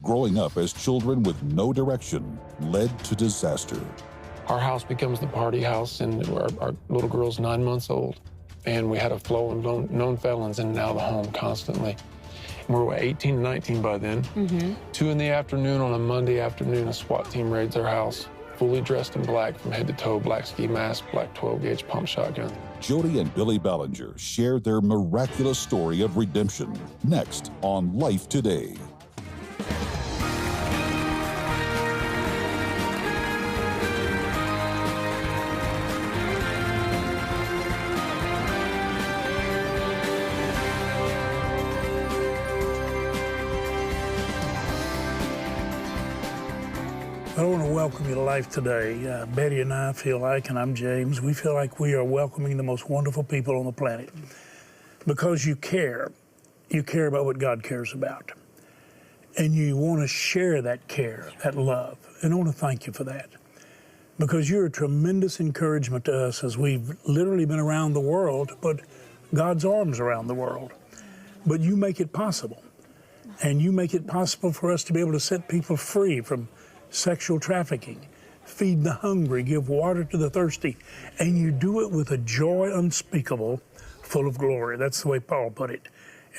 growing up as children with no direction led to disaster. Our house becomes the party house, and our little girl's 9 months old. And we had a flow of known felons in and out of the home constantly. We were 18 and 19 by then. 2 in the afternoon on a Monday afternoon, a SWAT team raids our house, fully dressed in black from head to toe, black ski mask, black 12-gauge pump shotgun. Jodie and Billy Ballenger share their miraculous story of redemption next on Life Today. I want to welcome you to Life Today. Betty and I feel like, and I'm James, we feel like we are welcoming the most wonderful people on the planet because you care. You care about what God cares about. And you want to share that care, that love. And I want to thank you for that because you're a tremendous encouragement to us as we've literally been around the world, but God's arms around the world. But you make it possible. And you make it possible for us to be able to set people free from sexual trafficking, feed the hungry, give water to the thirsty, and you do it with a joy unspeakable, full of glory. That's the way Paul put it.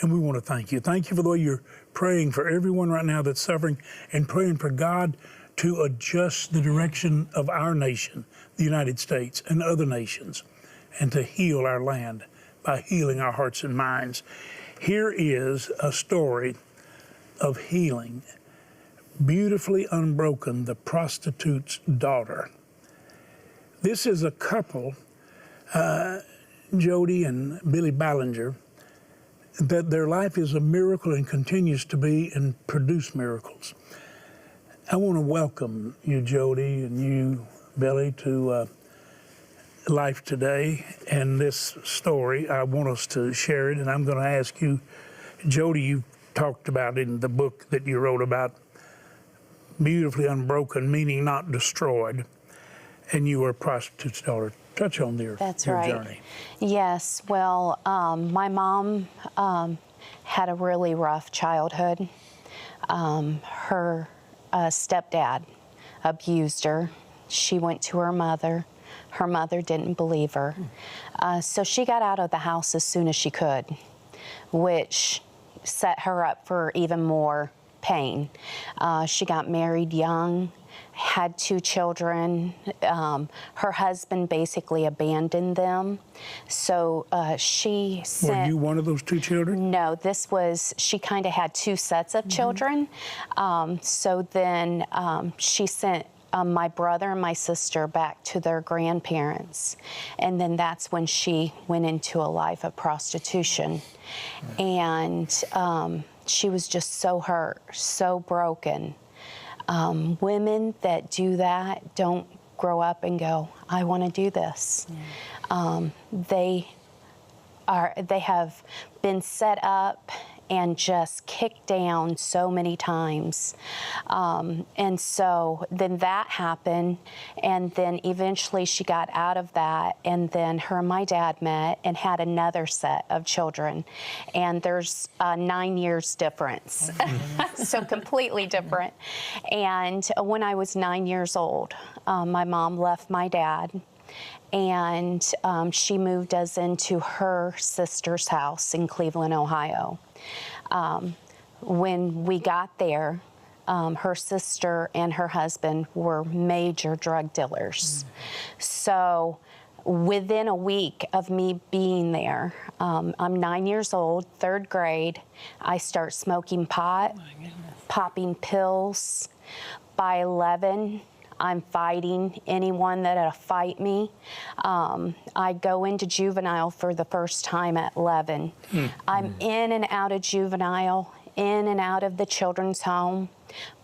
And we want to thank you. Thank you for the way you're praying for everyone right now that's suffering and praying for God to adjust the direction of our nation, the United States, and other nations, and to heal our land by healing our hearts and minds. Here is a story of healing. Beautifully Unbroken, the prostitute's daughter. This is a couple, Jodie and Billy Ballenger, that their life is a miracle and continues to be and produce miracles. I want to welcome you, Jodie, and you, Billy, to Life Today. And this story, I want us to share it, and I'm going to ask you, Jodie, you talked about in the book that you wrote about Beautifully Unbroken, meaning not destroyed, and you were a prostitute's daughter. Touch on your journey. Yes, well, my mom had a really rough childhood. Her stepdad abused her. She went to her mother. Her mother didn't believe her. So she got out of the house as soon as she could, which set her up for even more pain. She got married young, had 2 children. Her husband basically abandoned them. So she sent... Were you one of those 2 children? No, she kind of had 2 sets of children. So then she sent my brother and my sister back to their grandparents. And then that's when she went into a life of prostitution. And she was just so hurt, so broken. Women that do that don't grow up and go, I want to do this. They have been set up and just kicked down so many times. And so then that happened, and then eventually she got out of that, and then her and my dad met and had another set of children. And there's 9 years difference, so completely different. And when I was 9 years old, my mom left my dad, and she moved us into her sister's house in Cleveland, Ohio. When we got there, her sister and her husband were major drug dealers. So within a week of me being there, I'm 9 years old, 3rd grade, I start smoking pot, popping pills. By 11, I'm fighting anyone that'll fight me. I go into juvenile for the first time at 11. I'm in and out of juvenile, in and out of the children's home.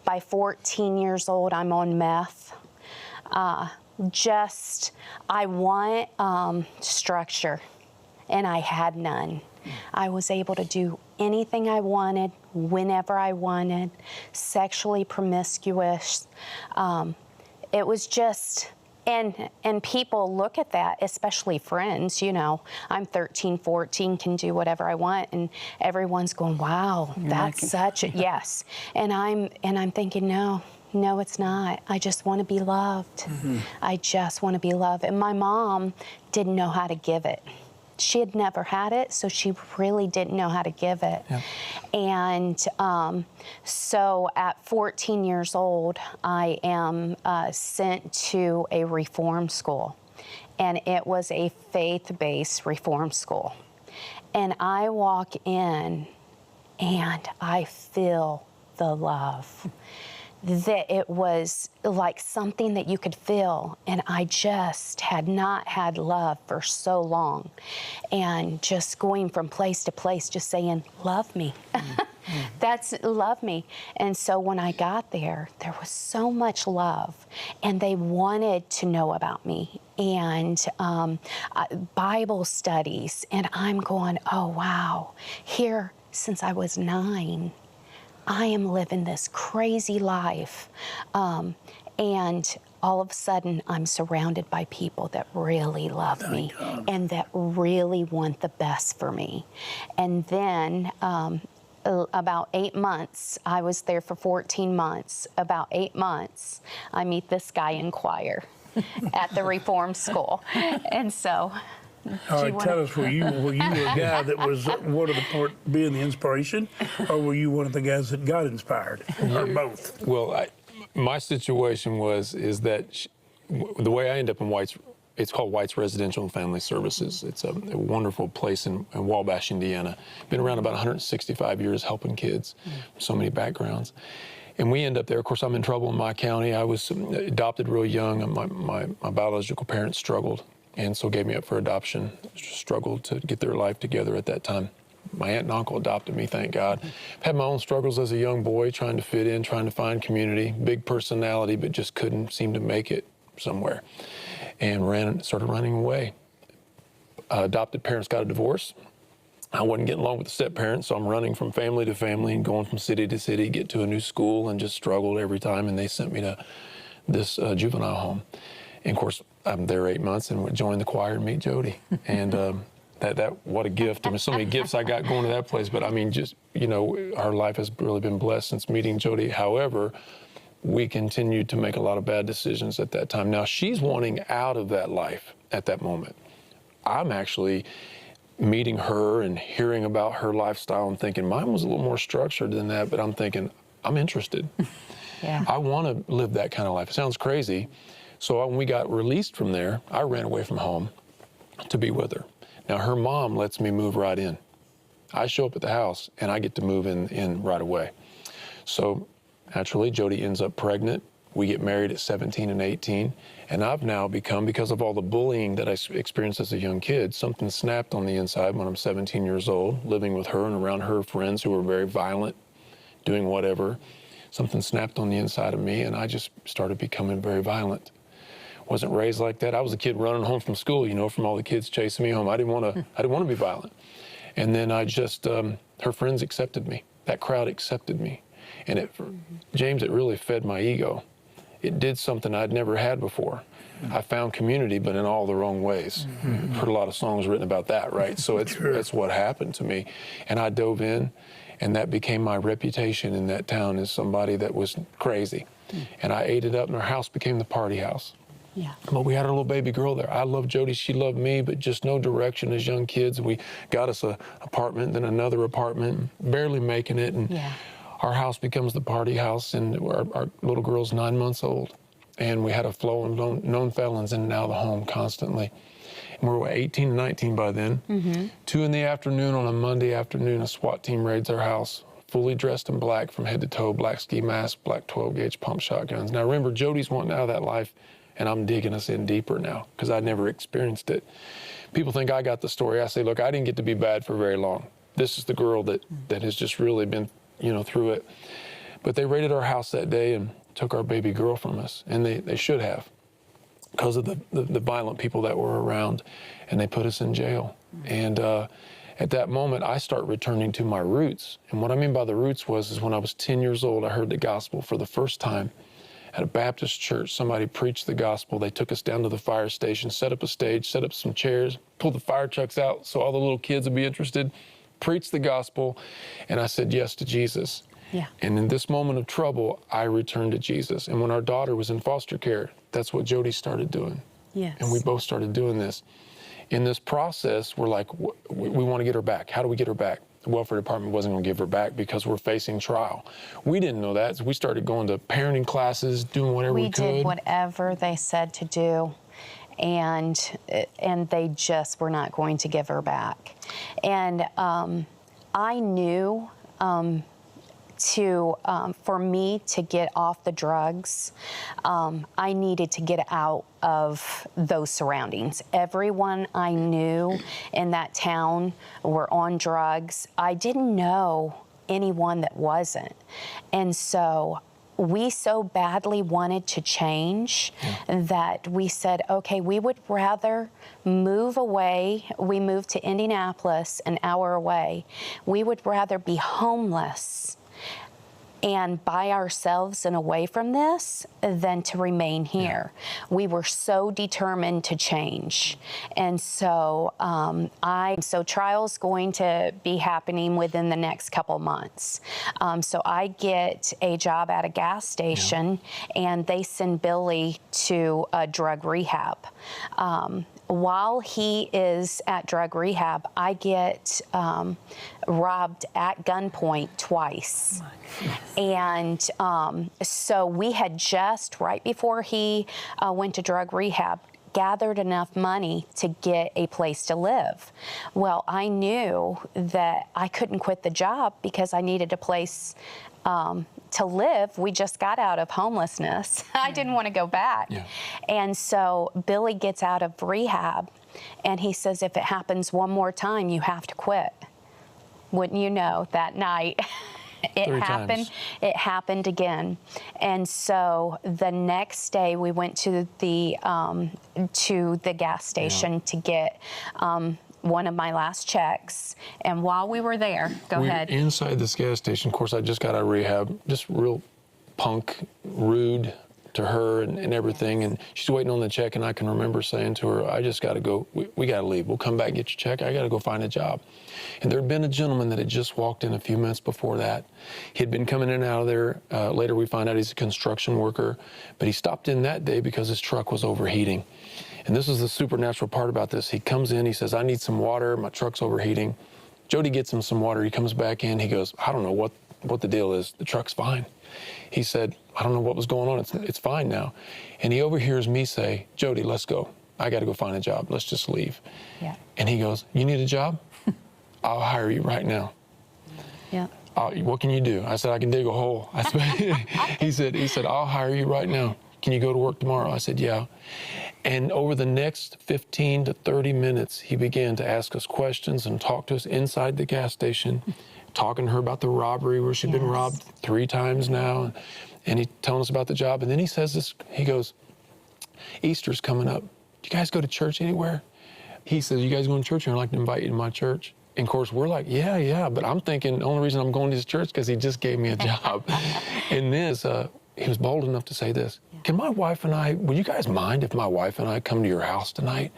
By 14 years old, I'm on meth. I want structure, and I had none. I was able to do anything I wanted, whenever I wanted, sexually promiscuous. It was just And people look at that, especially friends, you know, I'm 13, 14, can do whatever I want, and everyone's going, wow, that's such a, yes. And I'm thinking, no, it's not. I just want to be loved. I just want to be loved. And my mom didn't know how to give it. She had never had it, so she really didn't know how to give it. Yeah. And so at 14 years old, I am sent to a reform school. And it was a faith-based reform school. And I walk in, and I feel the love. That it was like something that you could feel, and I just had not had love for so long, and just going from place to place, just saying, love me. That's love me. And so when I got there was so much love, and they wanted to know about me, and Bible studies, and I'm going, oh wow, here since I was 9, I am living this crazy life. And all of a sudden, I'm surrounded by people that really love me and that really want the best for me. And then about 8 months, I was there for 14 months. About 8 months, I meet this guy in choir at the reform school. And so... All right, tell us, were you a guy that was one of the part being the inspiration, or were you one of the guys that got inspired, or both? Well, my situation is that the way I end up in White's, it's called White's Residential and Family Services. It's a wonderful place in Wabash, Indiana. Been around about 165 years helping kids, so many backgrounds. And we end up there. Of course, I'm in trouble in my county. I was adopted real young, and my biological parents struggled, and so gave me up for adoption. Struggled to get their life together at that time. My aunt and uncle adopted me, thank God. Had my own struggles as a young boy, trying to fit in, trying to find community. Big personality, but just couldn't seem to make it somewhere. And started running away. Adopted parents got a divorce. I wasn't getting along with the step parents, so I'm running from family to family and going from city to city, get to a new school, and just struggled every time. And they sent me to this juvenile home. And of course, I'm there 8 months and would join the choir and meet Jodie. And that what a gift. I mean, so many gifts I got going to that place. But I mean, just, you know, our life has really been blessed since meeting Jodie. However, we continued to make a lot of bad decisions at that time. Now, she's wanting out of that life at that moment. I'm actually meeting her and hearing about her lifestyle and thinking mine was a little more structured than that, but I'm thinking, I'm interested. Yeah. I want to live that kind of life. It sounds crazy. So when we got released from there, I ran away from home to be with her. Now, her mom lets me move right in. I show up at the house, and I get to move in right away. So naturally, Jodie ends up pregnant. We get married at 17 and 18, and I've now become, because of all the bullying that I experienced as a young kid, something snapped on the inside when I'm 17 years old, living with her and around her friends who were very violent, doing whatever. Something snapped on the inside of me, and I just started becoming very violent. Wasn't raised like that. I was a kid running home from school, you know, from all the kids chasing me home. I didn't want to be violent. And then I just, her friends accepted me. That crowd accepted me. And James, it really fed my ego. It did something I'd never had before. I found community, but in all the wrong ways. Heard a lot of songs written about that, right? So that's what happened to me. And I dove in, and that became my reputation in that town as somebody that was crazy. And I ate it up, and our house became the party house. Yeah. But we had our little baby girl there. I loved Jodie, she loved me, but just no direction as young kids. We got us an apartment, then another apartment, barely making it. And our house becomes the party house, and our little girl's 9 months old. And we had a flow of known felons in and out of the home constantly. And we were 18 and 19 by then. 2 in the afternoon on a Monday afternoon, a SWAT team raids our house, fully dressed in black from head to toe, black ski mask, black 12-gauge pump shotguns. Now remember, Jodie's wanting out of that life, and I'm digging us in deeper now because I never experienced it. People think I got the story. I say, look, I didn't get to be bad for very long. This is the girl that has just really been, you know, through it. But they raided our house that day and took our baby girl from us, and they should have, because of the violent people that were around, and they put us in jail. And at that moment, I start returning to my roots. And what I mean by the roots is when I was 10 years old, I heard the gospel for the first time. at a Baptist church. Somebody preached the gospel. They took us down to the fire station, set up a stage, set up some chairs, pulled the fire trucks out so all the little kids would be interested, preached the gospel, and I said yes to Jesus. Yeah. And in this moment of trouble, I returned to Jesus. And when our daughter was in foster care, that's what Jodie started doing. Yes. And we both started doing this. In this process, we're like, we want to get her back. How do we get her back? The welfare department wasn't going to give her back because we're facing trial. We didn't know that, so we started going to parenting classes, doing whatever we could. We did whatever they said to do, and they just were not going to give her back. And I knew for me to get off the drugs, I needed to get out of those surroundings. Everyone I knew in that town were on drugs. I didn't know anyone that wasn't. And so we so badly wanted to change that we said, okay, we would rather move away. We moved to Indianapolis, an hour away. We would rather be homeless and by ourselves and away from this than to remain here. We were so determined to change. And so so trial's going to be happening within the next couple months. So I get a job at a gas station and they send Billy to a drug rehab. While he is at drug rehab, I get robbed at gunpoint twice. And so we had just, right before he went to drug rehab, gathered enough money to get a place to live. Well, I knew that I couldn't quit the job because I needed a place to live. We just got out of homelessness. I didn't want to go back. Yeah. And so Billy gets out of rehab and he says, if it happens one more time, you have to quit. Wouldn't you know, that night it 3 happened. times. It happened again. And so the next day we went to the gas station to get one of my last checks. And while we were there, go ahead. Inside this gas station, of course, I just got out of rehab, just real punk, rude to her and everything. And she's waiting on the check, and I can remember saying to her, I just got to go. We got to leave. We'll come back and get your check. I got to go find a job. And there had been a gentleman that had just walked in a few minutes before that. He'd been coming in and out of there. Later we find out he's a construction worker. But he stopped in that day because his truck was overheating. And this is the supernatural part about this. He comes in, he says, I need some water, my truck's overheating. Jodie gets him some water, he comes back in, he goes, I don't know what the deal is, the truck's fine. He said, I don't know what was going on, it's fine now. And he overhears me say, Jodie, let's go. I gotta go find a job, let's just leave. Yeah. And he goes, you need a job? I'll hire you right now. Yeah. What can you do? I said, I can dig a hole. He said, I'll hire you right now. Can you go to work tomorrow? I said, yeah. And over the next 15 to 30 minutes, he began to ask us questions and talk to us inside the gas station, talking to her about the robbery where she'd been robbed 3 times now. And he telling us about the job. And then he says this, he goes, Easter's coming up. Do you guys go to church anywhere? He says, you guys going to church? I'd like to invite you to my church. And of course, we're like, yeah. But I'm thinking the only reason I'm going to this church because he just gave me a job. And this, he was bold enough to say this. Can my wife and I, would you guys mind if my wife and I come to your house tonight?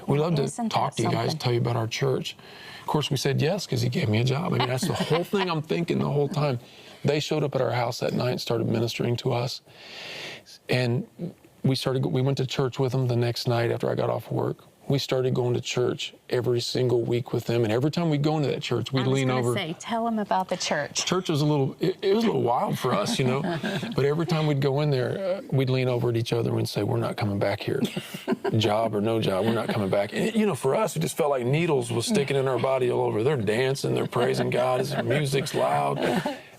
We'd love to talk to you guys, tell you about our church. Of course, we said yes because he gave me a job. I mean, that's the whole thing I'm thinking the whole time. They showed up at our house that night and started ministering to us. And we went to church with them the next night after I got off work. We started going to church every single week with them, and every time we go into that church, we'd lean over. I was going to say, tell them about the church. Church was it was a little wild for us, you know. But every time we'd go in there, we'd lean over at each other and we'd say, we're not coming back here. Job or no job, we're not coming back. And, you know, for us, it just felt like needles was sticking in our body all over. They're dancing, they're praising God, the music's loud.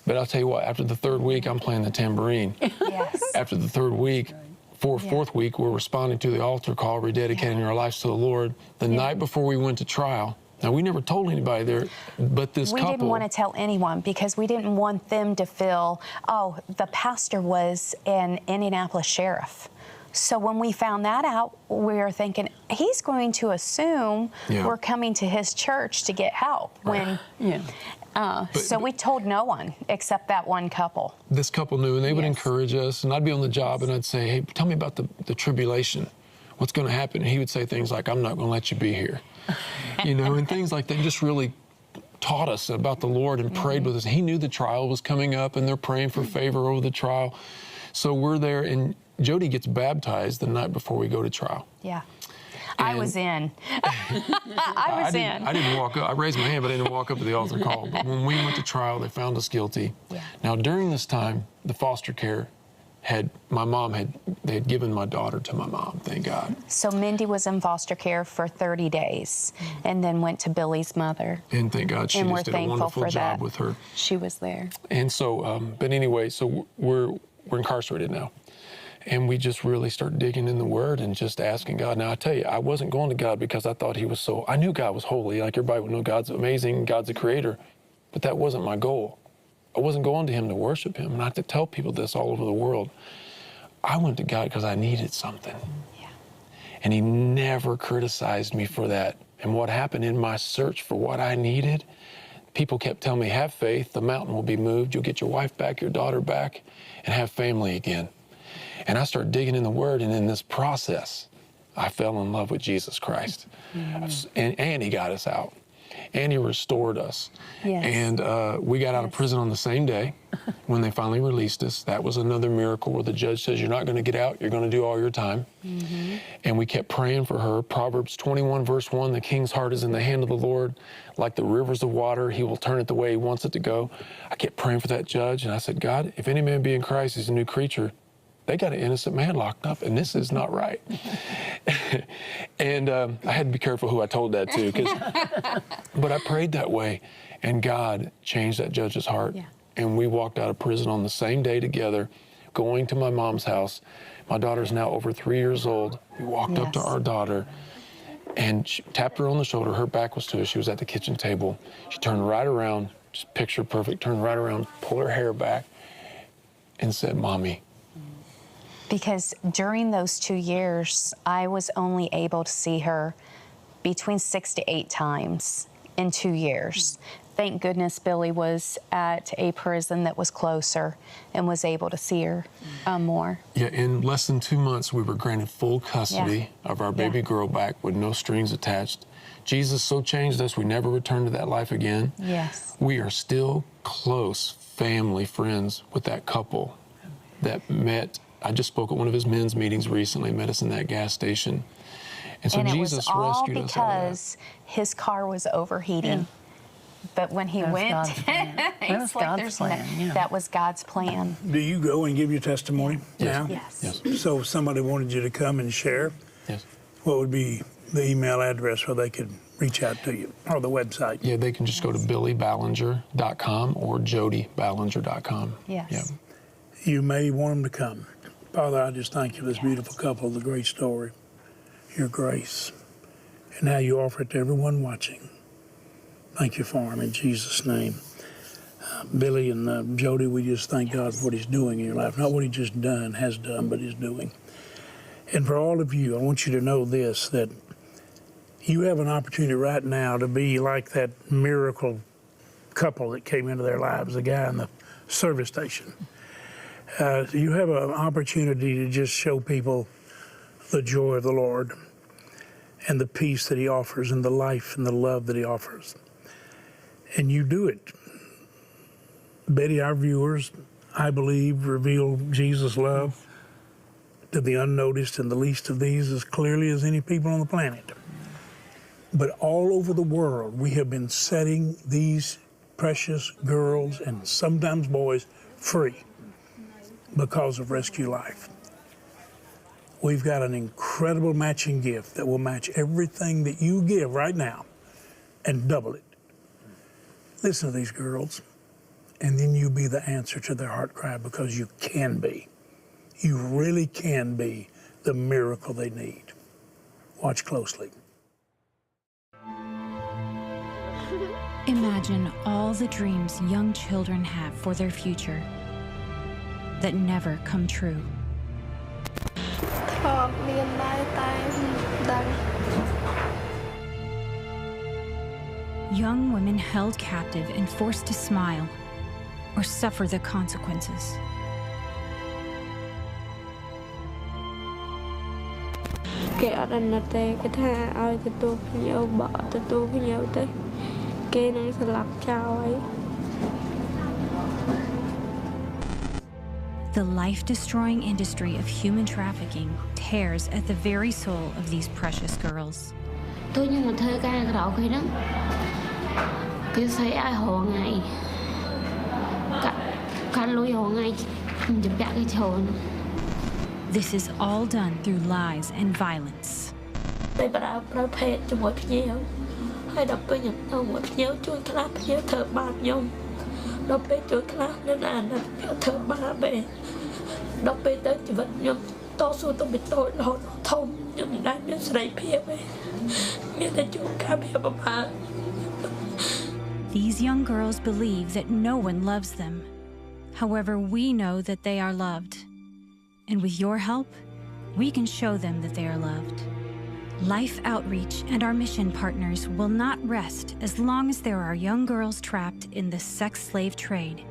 But I'll tell you what, after the 3rd week, I'm playing the tambourine. Yes. After the 3rd week, fourth week, we're responding to the altar call, rededicating our lives to the Lord. The night before we went to trial, now we never told anybody there, but this couple... We didn't want to tell anyone because we didn't want them to feel, oh, the pastor was an Indianapolis sheriff. So when we found that out, we were thinking, he's going to assume we're coming to his church to get help. When So we told no one except that one couple. This couple knew, and they would Yes. encourage us, and I'd be on the job, and I'd say, hey, tell me about the tribulation. What's going to happen? And he would say things like, I'm not going to let you be here. You know, and things like that. Just really taught us about the Lord and prayed with us. He knew the trial was coming up, and they're praying for favor over the trial. So we're there, and Jodie gets baptized the night before we go to trial. Yeah. I was in. I didn't walk up. I raised my hand, but I didn't walk up to the altar call. But when we went to trial, they found us guilty. Yeah. Now, during this time, the foster care they had given my daughter to my mom, thank God. So Mindy was in foster care for 30 days and then went to Billy's mother. And thank God she And we're just did a thankful wonderful for job that. with her. She was there. And so, but anyway, so we're incarcerated now. And we just really start digging in the Word and just asking God. Now, I tell you, I wasn't going to God because I thought He was I knew God was holy. Like everybody would know God's amazing, God's a creator. But that wasn't my goal. I wasn't going to Him to worship Him. And I have to tell people this all over the world. I went to God because I needed something. Yeah. And He never criticized me for that. And what happened in my search for what I needed, people kept telling me, have faith, the mountain will be moved, you'll get your wife back, your daughter back, and have family again. And I started digging in the Word, and in this process, I fell in love with Jesus Christ. And He got us out. And He restored us. Yes. And we got out of prison on the same day when they finally released us. That was another miracle where the judge says, you're not going to get out, you're going to do all your time. And we kept praying for her. Proverbs 21, verse 1, the king's heart is in the hand of the Lord. Like the rivers of water, He will turn it the way He wants it to go. I kept praying for that judge, and I said, God, if any man be in Christ, he's a new creature. They got an innocent man locked up, and this is not right. And I had to be careful who I told that to, but I prayed that way, and God changed that judge's heart. Yeah. And we walked out of prison on the same day together, going to my mom's house. My daughter's now over 3 years old. We walked up to our daughter, and she tapped her on the shoulder. Her back was to us. She was at the kitchen table. She turned right around, just picture perfect, turned right around, pulled her hair back, and said, Mommy. Because during those 2 years, I was only able to see her between 6 to 8 times in 2 years. Thank goodness Billy was at a prison that was closer and was able to see her more. Yeah, in less than 2 months, we were granted full custody of our baby girl back with no strings attached. Jesus so changed us, we never returned to that life again. Yes. We are still close family friends with that couple that met. I just spoke at one of his men's meetings recently, met us in that gas station. And so Jesus rescued us out of that. Because his car was overheating. But when he went, it's like that was God's plan. Do you go and give your testimony now? Yes. So if somebody wanted you to come and share, what would be the email address where they could reach out to you, or the website? Yeah, they can just go to billyballenger.com or jodieballenger.com. Yes. Yeah. You may want them to come. Father, I just thank you for this beautiful couple, the great story, your grace, and how you offer it to everyone watching. Thank you for them in Jesus' name. Billy and Jodie, we just thank God for what He's doing in your life. Not what He just has done, but He's doing. And for all of you, I want you to know this, that you have an opportunity right now to be like that miracle couple that came into their lives, the guy in the service station. You have an opportunity to just show people the joy of the Lord and the peace that He offers and the life and the love that He offers. And you do it. Betty, our viewers, I believe, reveal Jesus' love to the unnoticed and the least of these as clearly as any people on the planet. But all over the world, we have been setting these precious girls and sometimes boys free because of Rescue Life. We've got an incredible matching gift that will match everything that you give right now and double it. Listen to these girls, and then you be the answer to their heart cry, because you can be. You really can be the miracle they need. Watch closely. Imagine all the dreams young children have for their future that never come true. Young women held captive and forced to smile or suffer the consequences. The life-destroying industry of human trafficking tears at the very soul of these precious girls. Tôi như một thơ ca đậu khi đó cứ thấy ai hộ ngày cả lối hộ ngày chụp cả cái chồn. This is all done through lies and violence. Đây bà đã phê cho mỗi nhiều hay đọc tôi nhận đâu mỗi nhiều chui clap nhiều thợ ba nhung đọc bê chui clap nên là thợ ba bê đọc bê tới chỉ vật nhung to số tôi bị tội lộn thông nhưng đang biết sấy phía bê. These young girls believe that no one loves them. However, we know that they are loved. And with your help, we can show them that they are loved. Life Outreach and our mission partners will not rest as long as there are young girls trapped in the sex slave trade,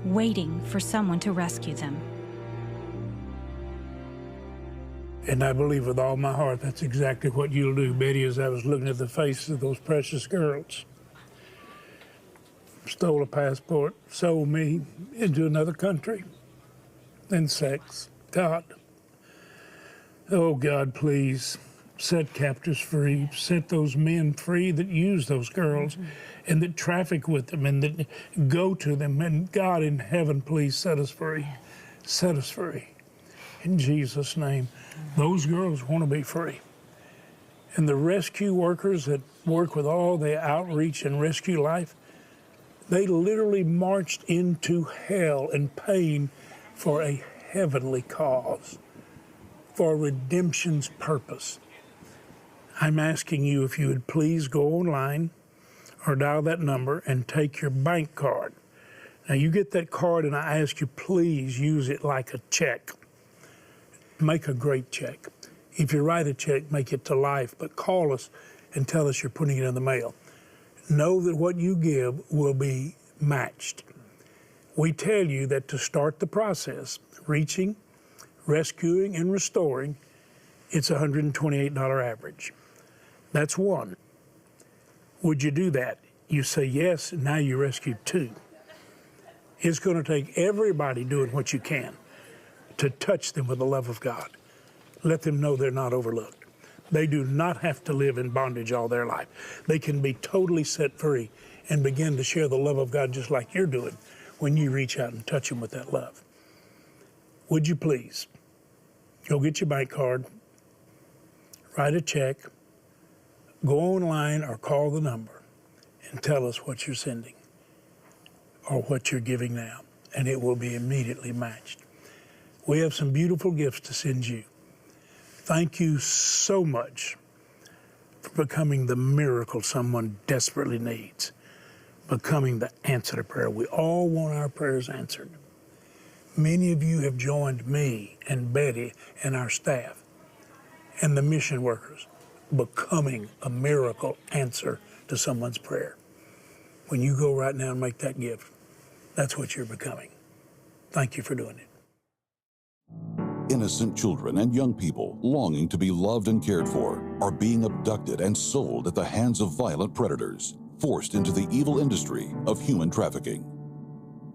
waiting for someone to rescue them. And I believe with all my heart that's exactly what you'll do, Betty, as I was looking at the faces of those precious girls. Stole a passport, sold me into another country, then sex. God. Oh, God, please set captives free. Set those men free that use those girls and that traffic with them and that go to them. And God in heaven, please set us free. Set us free. In Jesus' name. Those girls want to be free. And the rescue workers that work with all the outreach and rescue life, they literally marched into hell and pain for a heavenly cause, for redemption's purpose. I'm asking you if you would please go online or dial that number and take your bank card. Now you get that card and I ask you please use it like a check. Make a great check. If you write a check, make it to life, but call us and tell us you're putting it in the mail. Know that what you give will be matched. We tell you that to start the process, reaching, rescuing, and restoring, it's $128 average. That's one. Would you do that? You say yes, and now you rescued two. It's going to take everybody doing what you can to touch them with the love of God. Let them know they're not overlooked. They do not have to live in bondage all their life. They can be totally set free and begin to share the love of God just like you're doing when you reach out and touch them with that love. Would you please go get your bank card, write a check, go online or call the number and tell us what you're sending or what you're giving now, and it will be immediately matched. We have some beautiful gifts to send you. Thank you so much for becoming the miracle someone desperately needs, becoming the answer to prayer. We all want our prayers answered. Many of you have joined me and Betty and our staff and the mission workers becoming a miracle answer to someone's prayer. When you go right now and make that gift, that's what you're becoming. Thank you for doing it. Innocent children and young people longing to be loved and cared for are being abducted and sold at the hands of violent predators, forced into the evil industry of human trafficking.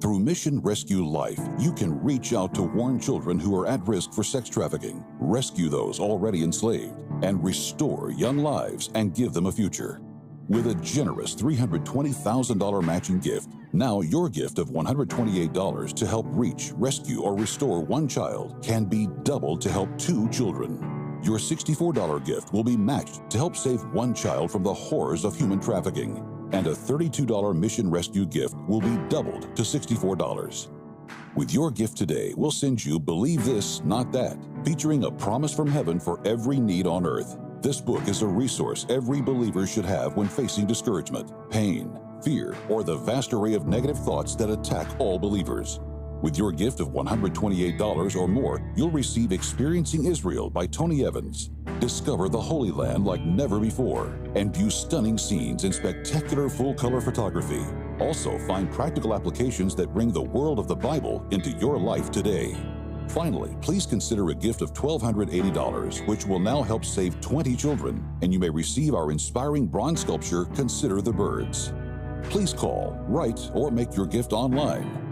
Through Mission Rescue Life, you can reach out to warn children who are at risk for sex trafficking, rescue those already enslaved, and restore young lives and give them a future. With a generous $320,000 matching gift, now your gift of $128 to help reach, rescue, or restore one child can be doubled to help two children. Your $64 gift will be matched to help save one child from the horrors of human trafficking, and a $32 Mission Rescue gift will be doubled to $64. With your gift today, we'll send you Believe This, Not That, featuring a promise from heaven for every need on earth. This book is a resource every believer should have when facing discouragement, pain, fear, or the vast array of negative thoughts that attack all believers. With your gift of $128 or more, you'll receive Experiencing Israel by Tony Evans, Discover the Holy Land like never before and view stunning scenes in spectacular full-color photography. Also, find practical applications that bring the world of the Bible into your life today. Finally, please consider a gift of $1,280, which will now help save 20 children, and you may receive our inspiring bronze sculpture, Consider the Birds. Please call, write, or make your gift online.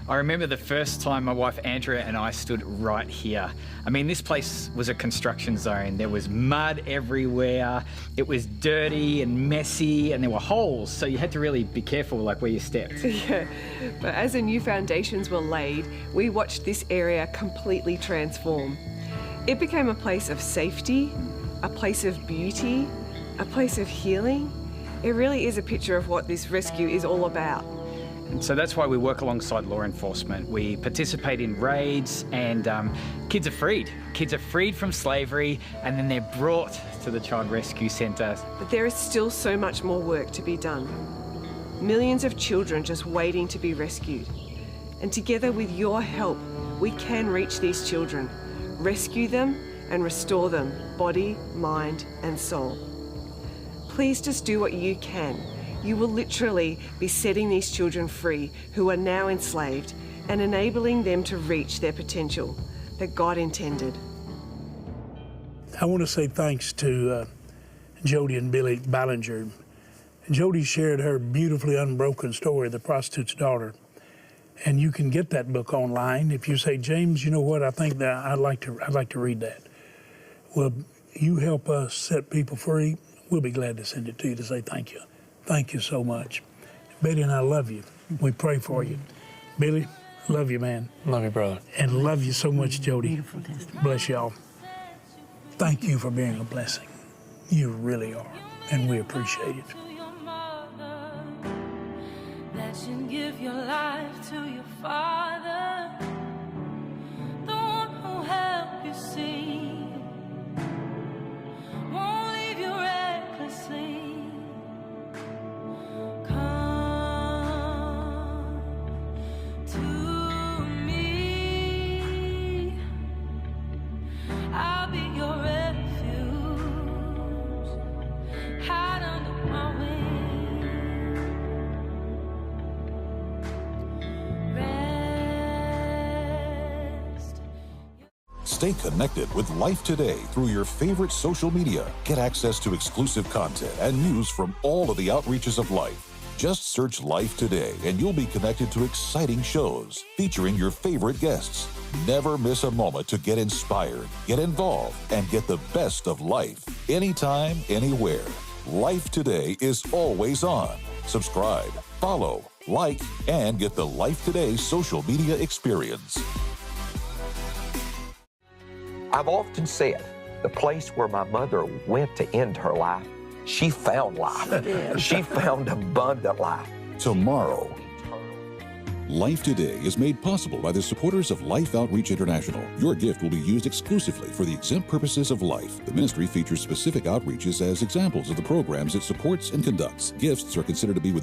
I remember the first time my wife Andrea and I stood right here. I mean, this place was a construction zone. There was mud everywhere. It was dirty and messy, and there were holes, so you had to really be careful like where you stepped. Yeah, but as the new foundations were laid, we watched this area completely transform. It became a place of safety, a place of beauty, a place of healing. It really is a picture of what this rescue is all about. And so that's why we work alongside law enforcement. We participate in raids, and kids are freed. Kids are freed from slavery, and then they're brought to the Child Rescue Centre. But there is still so much more work to be done. Millions of children just waiting to be rescued. And together with your help, we can reach these children, rescue them and restore them, body, mind and soul. Please just do what you can. You will literally be setting these children free who are now enslaved and enabling them to reach their potential that God intended. I want to say thanks to Jodie and Billy Ballenger. Jodie shared her beautifully unbroken story, The Prostitute's Daughter. And you can get that book online. If you say, James, you know what, I think that I'd like to read that. Well, you help us set people free, we'll be glad to send it to you to say thank you. Thank you so much. Betty and I love you. We pray for you. Billy, love you, man. Love you, brother. And love you so much, Jodie. Bless y'all. Thank you for being a blessing. You really are, and we appreciate it. That you give your life to your Father, the one who helped you see, won't leave you recklessly. Come to me, I'll be your refuge, hide under my wings. Stay connected with Life Today through your favorite social media. Get access to exclusive content and news from all of the outreaches of life. Just search Life Today and you'll be connected to exciting shows featuring your favorite guests. Never miss a moment to get inspired, get involved, and get the best of life. Anytime, anywhere. Life Today is always on. Subscribe, follow, like, and get the Life Today social media experience. I've often said the place where my mother went to end her life, she found life. She found abundant life. Tomorrow. Life Today is made possible by the supporters of Life Outreach International. Your gift will be used exclusively for the exempt purposes of life. The ministry features specific outreaches as examples of the programs it supports and conducts. Gifts are considered to be within